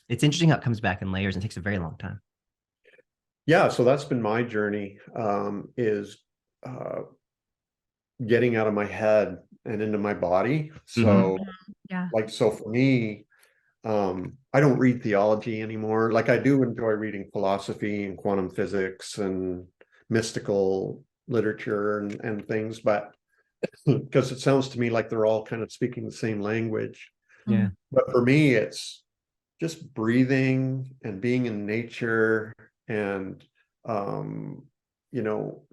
it's interesting how it comes back in layers and takes a very long time. Yeah, so that's been my journey, is getting out of my head and into my body. So Yeah. like, so for me, I don't read theology anymore. Like, I do enjoy reading philosophy and quantum physics and mystical literature and things, but because it sounds to me like they're all kind of speaking the same language. Yeah. But for me, it's just breathing and being in nature and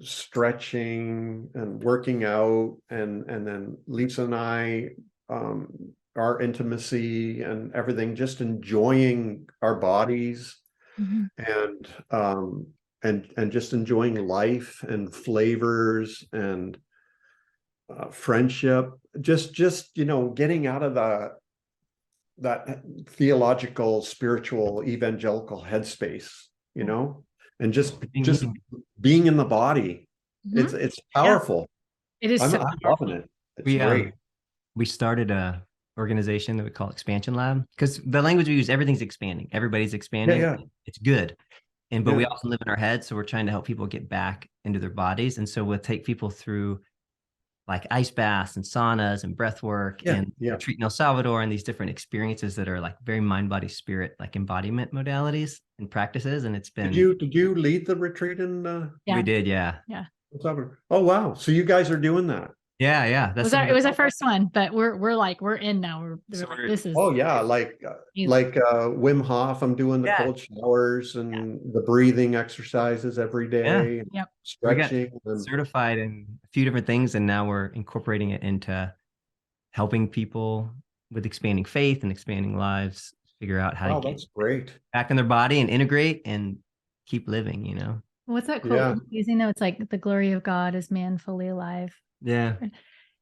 stretching and working out, and then Lisa and I, our intimacy and everything, just enjoying our bodies and just enjoying life and flavors and friendship, just getting out of that theological, spiritual, evangelical headspace, and just being in the body. It's powerful. It is so I'm loving it. It's great. We started a organization that we call Expansion Lab, because the language we use, everything's expanding. Everybody's expanding. Yeah. It's good. But Yeah. we also live in our heads. So we're trying to help people get back into their bodies. And so we'll take people through like ice baths and saunas and breath work and retreat in El Salvador, and these different experiences that are like very mind, body, spirit, like embodiment modalities and practices. And it's been. Did you lead the retreat in? We did, yeah. El Salvador? Oh wow! So you guys are doing that? Yeah. It was our first one, but we're in now. This is. Oh yeah, like Wim Hof. I'm doing the cold showers and the breathing exercises every day. Yep. Stretching. We got certified in a few different things, and now we're incorporating it into helping people with expanding faith and expanding lives figure out how to get great. back in their body and integrate and keep living. What's that quote using though? It's like the glory of God is man fully alive. Yeah.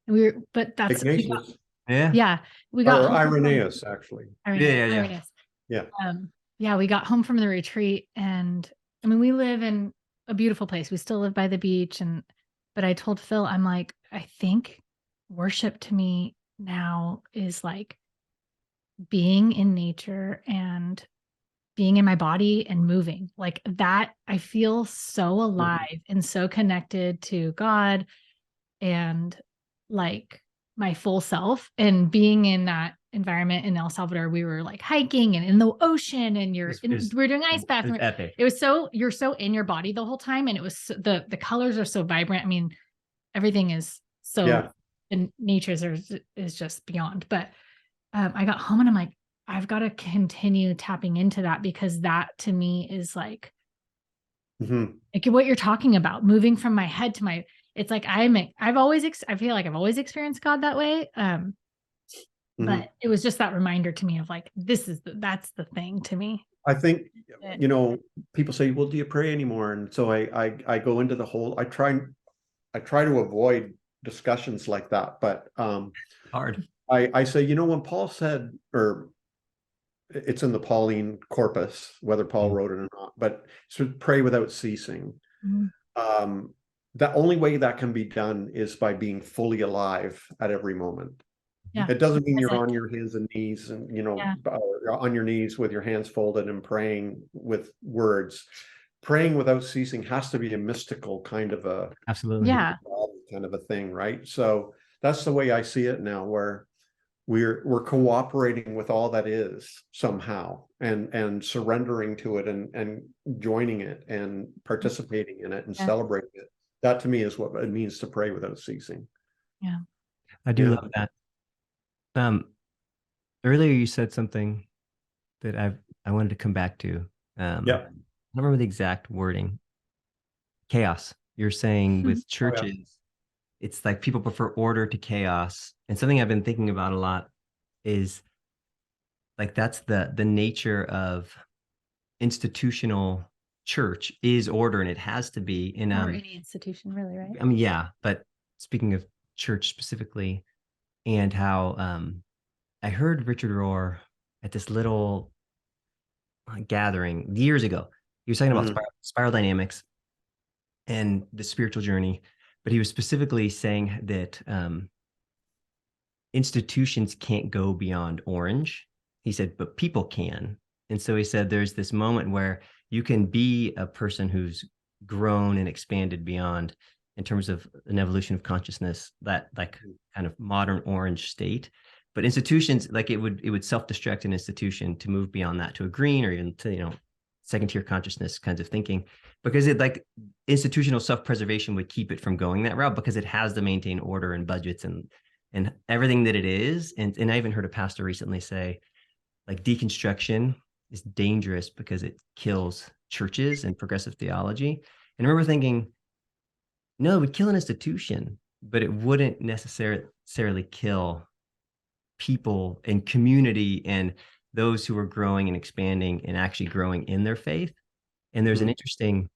And but that's Ignatius. We got Irenaeus, actually. Irenaeus. We got home from the retreat, and I mean, we live in a beautiful place. We still live by the beach, but I told Phil, I'm like, I think worship to me now is like being in nature and being in my body and moving like that. I feel so alive and so connected to God and like my full self. And being in that environment in El Salvador, we were like hiking and in the ocean, and we're doing ice baths. It was so, you're so in your body the whole time. And it was the colors are so vibrant. I mean, everything is so, and nature's is just beyond. But I got home and I'm like, I've got to continue tapping into that, because that to me is like what you're talking about, moving from my head to my, it's like I feel like I've always experienced God that way. But it was just that reminder to me of like, that's the thing to me. I think, people say, well, do you pray anymore? And so I go into the whole, I try to avoid discussions like that, but hard. I say, when Paul said, or it's in the Pauline corpus, whether Paul wrote it or not, but so pray without ceasing. The only way that can be done is by being fully alive at every moment. It doesn't mean you're on your hands and knees and, on your knees with your hands folded and praying with words. Praying without ceasing has to be a mystical kind of a kind of a thing, right? So that's the way I see it now, where we're cooperating with all that is somehow and surrendering to it and joining it and participating in it and celebrating it. That to me is what it means to pray without ceasing. Yeah. I do love that. Earlier you said something that I wanted to come back to. I don't remember the exact wording. Chaos. You're saying with churches, it's like people prefer order to chaos. And something I've been thinking about a lot is like, that's the nature of institutional church is order, and it has to be in any institution, really, right? I mean, but speaking of church specifically, and how I heard Richard Rohr at this little gathering years ago. He was talking about spiral dynamics and the spiritual journey, but he was specifically saying that institutions can't go beyond orange. He said, but people can. And so he said, there's this moment where you can be a person who's grown and expanded beyond in terms of an evolution of consciousness, that like kind of modern orange state. But institutions, like it would self-destruct an institution to move beyond that to a green or even to, second tier consciousness kinds of thinking, because it like institutional self-preservation would keep it from going that route because it has to maintain order and budgets and everything that it is. And I even heard a pastor recently say, like, deconstruction is dangerous because it kills churches and progressive theology. And I remember thinking, no, it would kill an institution, but it wouldn't necessarily kill people and community and those who are growing and expanding and actually growing in their faith. And there's an interesting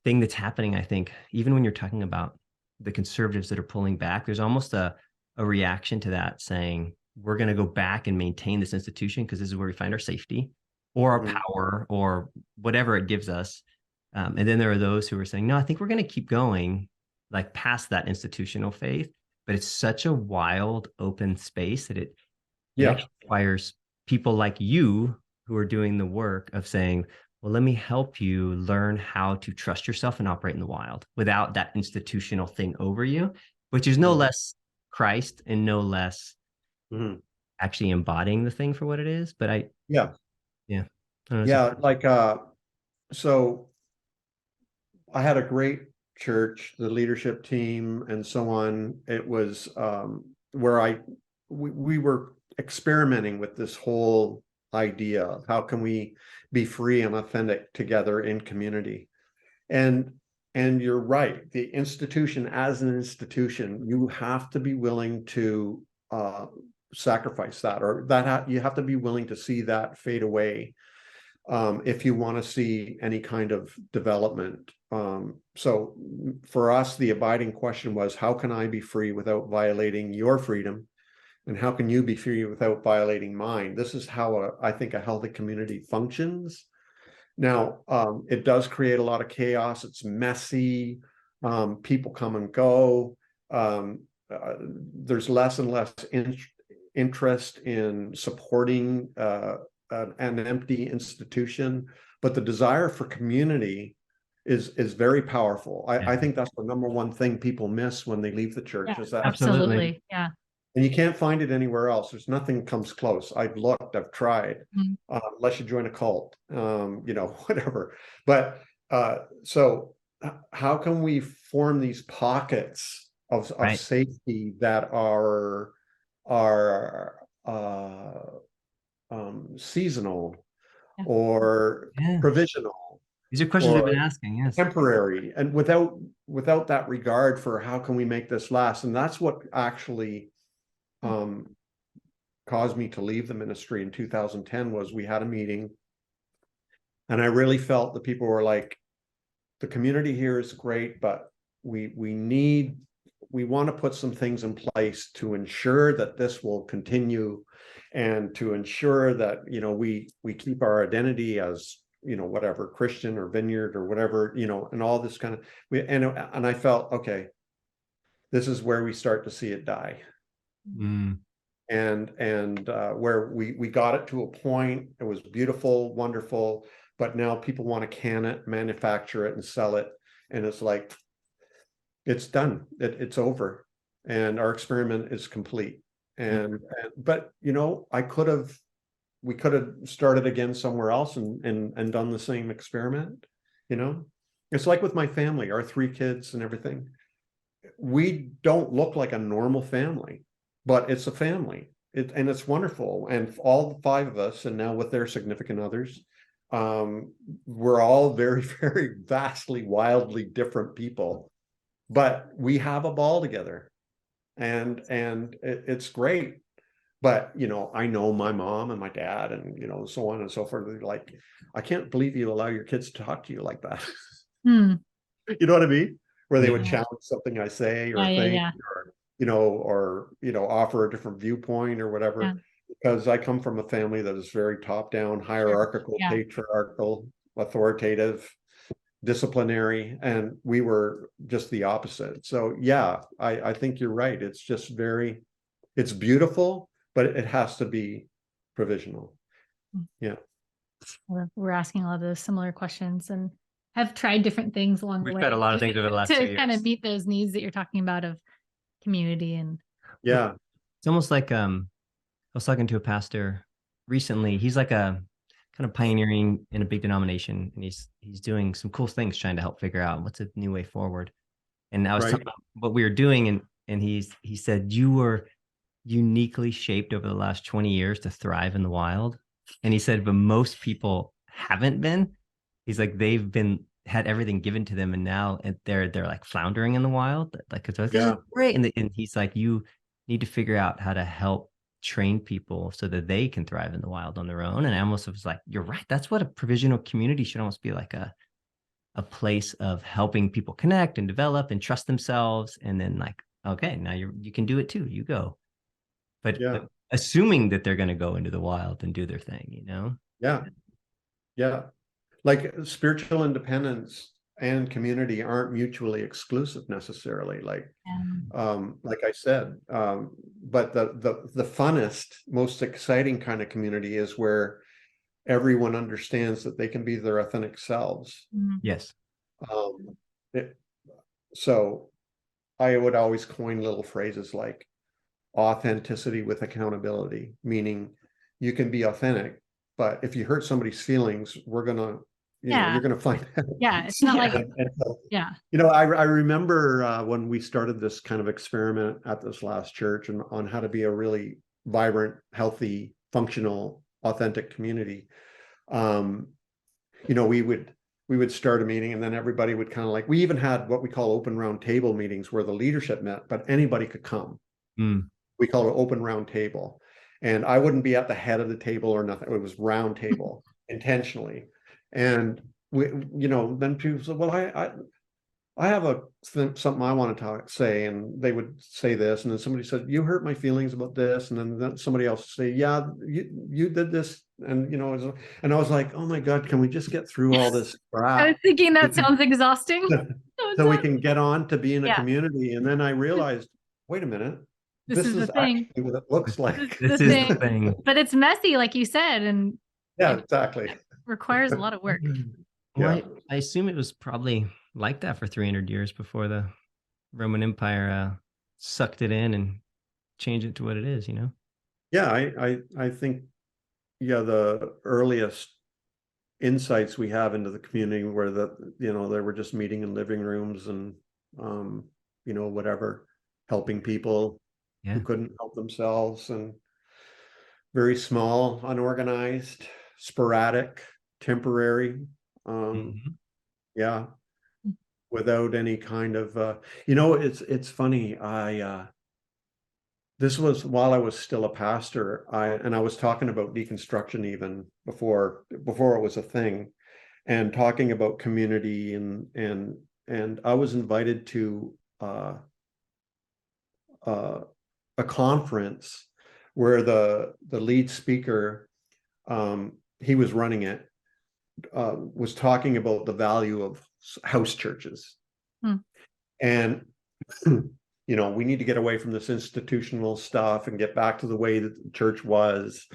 thing that's happening, I think, even when you're talking about the conservatives that are pulling back, there's almost a reaction to that saying, we're going to go back and maintain this institution because this is where we find our safety or our power or whatever it gives us. And then there are those who are saying, no, I think we're going to keep going like past that institutional faith, but it's such a wild open space that it actually requires people like you who are doing the work of saying, well, let me help you learn how to trust yourself and operate in the wild without that institutional thing over you, which is no less Christ and no less actually embodying the thing for what it is. But I don't know, like so I had a great church, the leadership team and so on. It was where we were experimenting with this whole idea of how can we be free and authentic together in community. And you're right, the institution as an institution, you have to be willing to sacrifice that, or that you have to be willing to see that fade away if you want to see any kind of development. So for us, the abiding question was, how can I be free without violating your freedom? And how can you be free without violating mine? This is how I think a healthy community functions. Now, it does create a lot of chaos. It's messy. People come and go. There's less and less interest in supporting an empty institution, but the desire for community is very powerful. I think that's the number one thing people miss when they leave the church. Is that absolutely. Yeah. And you can't find it anywhere else. There's nothing comes close. I've looked, I've tried, unless you join a cult, whatever. But so how can we form these pockets of safety that are seasonal or provisional? These are questions they've been asking, yes. Temporary, and without that regard for how can we make this last. And that's what actually caused me to leave the ministry in 2010. Was we had a meeting and I really felt that people were like, the community here is great, but we want to put some things in place to ensure that this will continue and to ensure that we keep our identity as whatever, Christian or Vineyard or whatever, and all this kind of and I felt, okay, this is where we start to see it die. And where we got it to a point, it was beautiful, wonderful, but now people want to can it, manufacture it, and sell it, and it's like, it's done, it's over, and our experiment is complete. But we could have started again somewhere else and done the same experiment. It's like with my family, our 3 kids and everything. We don't look like a normal family, but it's a family, and it's wonderful. And all 5 of us, and now with their significant others, we're all very, very vastly, wildly different people, but we have a ball together, and it's great. But I know my mom and my dad, and so on and so forth. They're like, I can't believe you allow your kids to talk to you like that. You know what I mean? Where they would challenge something I say or think, or offer a different viewpoint or whatever. Because I come from a family that is very top-down, hierarchical, patriarchal, authoritative, disciplinary, and we were just the opposite. So I think you're right. It's just it's beautiful, but it has to be provisional. We're asking a lot of those similar questions, and have tried different things along the We've way. tried a lot of things over the last 2 to kind of years. meet those needs that you're talking about of community and Yeah. It's almost like I was talking to a pastor recently. He's like a kind of pioneering in a big denomination, and he's doing some cool things trying to help figure out what's a new way forward. And I was Right. talking about what we were doing, and he said, you were uniquely shaped over the last 20 years to thrive in the wild. And he said, but most people haven't been. He's like, they've been had everything given to them, and now they're like floundering in the wild. Like, it's like, this is great. And he's like, you need to figure out how to help train people so that they can thrive in the wild on their own. And I almost was like, you're right. That's what a provisional community should almost be like, a place of helping people connect and develop and trust themselves. And then like, okay, now you can do it too. You go. But assuming that they're going to go into the wild and do their thing, you know? Yeah. Yeah. Like spiritual independence and community aren't mutually exclusive necessarily. Like I said, but the funnest, most exciting kind of community is where everyone understands that they can be their authentic selves. Yes. So I would always coin little phrases like authenticity with accountability, meaning you can be authentic, but if you hurt somebody's feelings, we're gonna, you're gonna find out. Yeah, it's not like I remember when we started this kind of experiment at this last church and on how to be a really vibrant, healthy, functional, authentic community. We would start a meeting and then everybody would kind of like, we even had what we call open round table meetings where the leadership met, but anybody could come. We call it open round table. And I wouldn't be at the head of the table or nothing. It was round table intentionally. And then people said, well, I have something I want to say, and they would say this, and then somebody said, you hurt my feelings about this, and then somebody else would say, yeah, you did this, and and I was like, oh my God, can we just get through all this crap? I was thinking that sounds exhausting. So we can get on to being a community. And then I realized, wait a minute, this is actually what it looks like. This is the thing. But it's messy, like you said, and exactly. It requires a lot of work. Well, I assume it was probably like that for 300 years before the Roman Empire sucked it in and changed it to what it is, you know? Yeah, I think, the earliest insights we have into the community were that, they were just meeting in living rooms and, whatever, helping people who couldn't help themselves, and very small, unorganized, sporadic, temporary. Without any kind of, it's funny. This was while I was still a pastor, and I was talking about deconstruction even before it was a thing, and talking about community, and I was invited to a conference where the lead speaker, he was running it, was talking about the value of house churches. And we need to get away from this institutional stuff and get back to the way that the church was,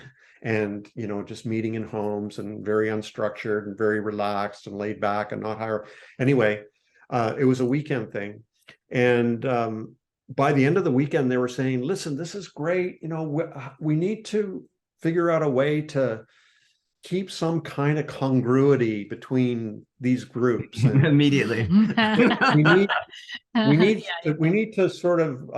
and just meeting in homes and very unstructured and very relaxed and laid back and not hire. Anyway, it was a weekend thing, and by the end of the weekend they were saying, listen, this is great, we need to figure out a way to keep some kind of congruity between these groups. And immediately we need to sort of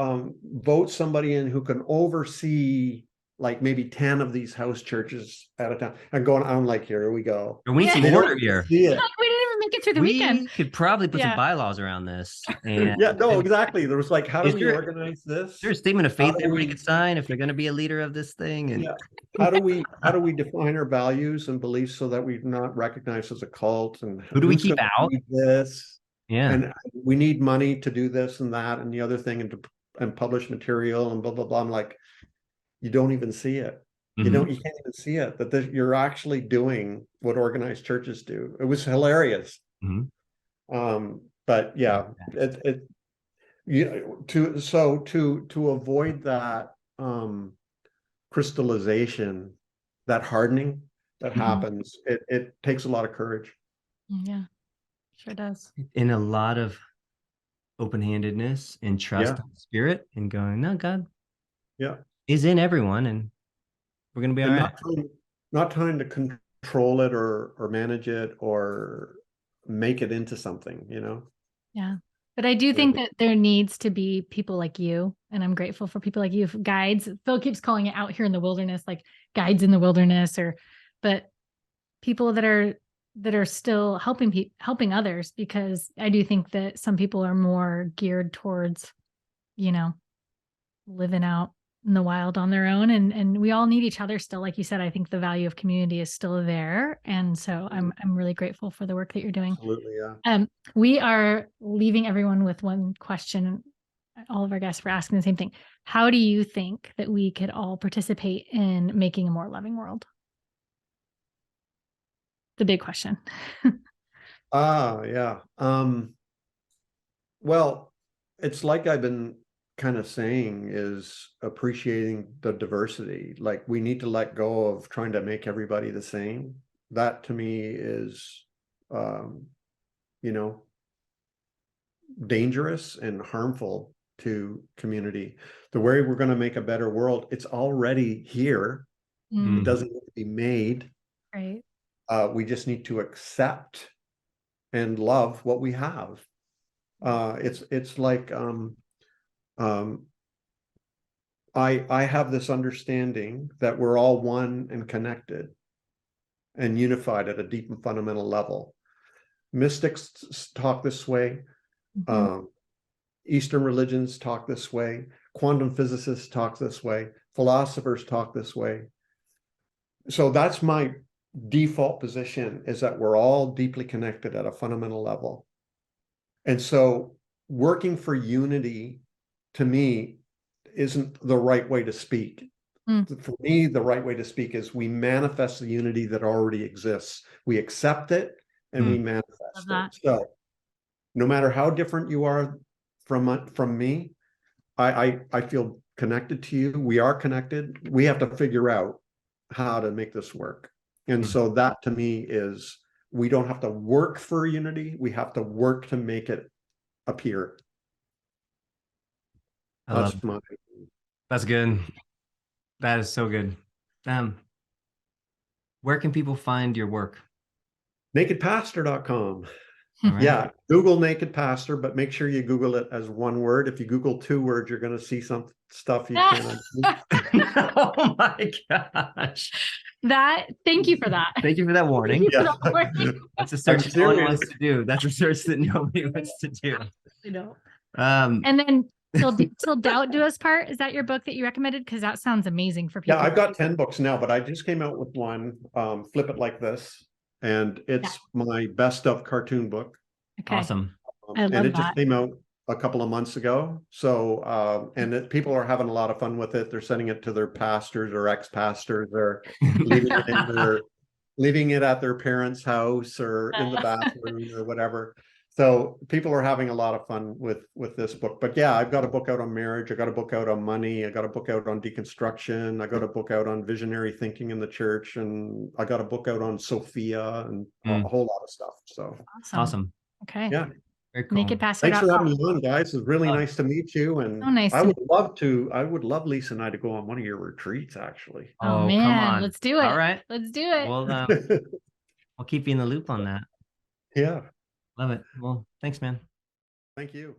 vote somebody in who can oversee like maybe 10 of these house churches at a time. I'm like, here we go. We need some order here. We didn't even make it through the weekend. We could probably put some bylaws around this. And exactly. There was like, how do we organize this? Is there a statement of faith everybody could sign if they're going to be a leader of this thing? And how do we define our values and beliefs so that we're not recognized as a cult? And who do we keep out? This, and we need money to do this and that and the other thing, and publish material and blah blah blah. I'm like, you don't even see it. You can't even see it, that you're actually doing what organized churches do. It was hilarious. But to avoid that crystallization, that hardening that happens, it takes a lot of courage. Sure does. in a lot of open-handedness and trust Yeah. in the spirit and going, no, God Yeah. is in everyone and we're going to be all And right. not trying to control it or manage it or make it into something, you know? Yeah. But I do think that there needs to be people like you. And I'm grateful for people like you, guides. Phil keeps calling it out here in the wilderness, like guides in the wilderness, but people that are still helping others, because I do think that some people are more geared towards, living out in the wild on their own, and we all need each other still. Like you said, I think the value of community is still there, and so I'm really grateful for the work that you're doing. Absolutely, yeah. We are leaving everyone with one question. All of our guests were asking the same thing. How do you think that we could all participate in making a more loving world? The big question. Yeah. Well, it's like I've been kind of saying, is appreciating the diversity. Like we need to let go of trying to make everybody the same. That to me is, you know, dangerous and harmful to community. The way we're going to make a better world, it's already here. It doesn't need to be made. Right. We just need to accept and love what we have. It's like I have this understanding that we're all one and connected and unified at a deep and fundamental level. Mystics talk this way. Eastern religions talk this way. Quantum physicists talk this way. Philosophers talk this way. So that's my default position, is that we're all deeply connected at a fundamental level. And so working for unity, to me, isn't the right way to speak. For me, the right way to speak is we manifest the unity that already exists. We accept it and we manifest it. So no matter how different you are from me, I feel connected to you. We are connected. We have to figure out how to make this work. And so that to me is, we don't have to work for unity. We have to work to make it appear. That's good. That is so good. Where can people find your work? NakedPastor.com. Right. Yeah, Google Naked Pastor, but make sure you Google it as one word. If you Google 2 words, you're going to see some stuff you can't. Oh my gosh. Thank you for that. Thank you for that warning. That's a search no one wants to do. That's a search that nobody wants to do. I know. And then Till Doubt Do Us Part, is that your book that you recommended? Because that sounds amazing for people. Yeah, I've got 10 books now, but I just came out with one, Flip It Like This, and it's my best of cartoon book. Okay. Awesome. I love and it that. just came out a couple of months ago. So, people are having a lot of fun with it. They're sending it to their pastors or ex-pastors, or leaving it at their parents' house or in the bathroom or whatever. So people are having a lot of fun with this book. But yeah, I've got a book out on marriage. I got a book out on money. I got a book out on deconstruction. I got a book out on visionary thinking in the church. And I got a book out on Sophia and a whole lot of stuff. So awesome. Okay. Yeah. Very cool. Thanks for having me on, guys. It's really nice to meet you. And so nice I would love Lisa and I to go on one of your retreats, actually. Oh man, come on. Let's do it. All right. Let's do it. Well, I'll keep you in the loop on that. Yeah. Love it. Well, thanks, man. Thank you.